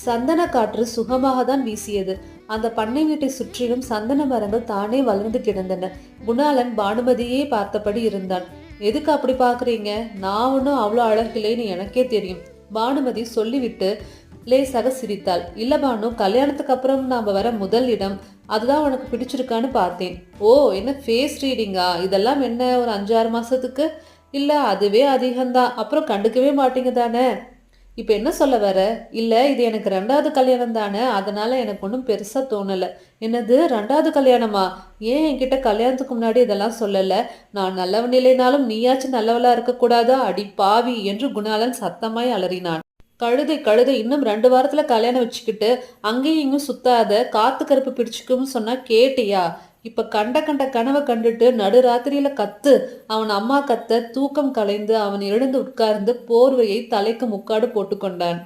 சந்தன காற்று சுகமாக தான் வீசியது. அந்த பண்ணை வீட்டை சுற்றிலும் சந்தன மரங்கள் தானே வளர்ந்து கிடந்தன. குணாளன் பானுமதியே பார்த்தபடி இருந்தான். எதுக்கு அப்படி பாக்குறீங்க? நான் ஒன்றும் அவ்வளோ அழகில்லைன்னு எனக்கே தெரியும். பானுமதி சொல்லிவிட்டு லேசாக சிரித்தாள். இல்ல பானு, கல்யாணத்துக்கு அப்புறம் நாம வர முதல் இடம் அதுதான் உனக்கு பிடிச்சிருக்கான்னு பார்த்தேன். ஓ, என்ன ஃபேஸ் ரீடிங்கா? இதெல்லாம் என்ன ஒரு 5-6 மாசத்துக்கு? இல்ல அதுவே அதிகம்தான். அப்புறம் கண்டுக்கவே மாட்டீங்க தானே? இப்ப என்ன சொல்ல வர? இல்ல இது எனக்கு 2வது கல்யாணம் தானே, அதனால எனக்கு ஒன்றும் பெருசா தோணல. என்னது 2வது கல்யாணமா? ஏன் என்கிட்ட கல்யாணத்துக்கு முன்னாடி இதெல்லாம் சொல்லல? நான் நல்லவன் இல்லைனாலும் நீயாச்சும் நல்லவளா இருக்க கூடாதா? அடி பாவி என்று குணாளன் சத்தமாய் அலறினான். கழுதை கழுதை, இன்னும் 2 வாரத்துல கல்யாணம் வச்சுக்கிட்டு அங்கேயும் இங்கும் சுத்தாத, காத்து கருப்பு பிடிச்சுக்கும்னு சொன்னா கேட்டியா? இப்ப கண்ட கண்ட கனவை கண்டுட்டு நடுராத்திரியில கத்து. அவன் அம்மா கத்த தூக்கம் கலைந்து அவன் எழுந்து உட்கார்ந்து போர்வையை தலைக்கு முக்காடு போட்டுக்கொண்டான்.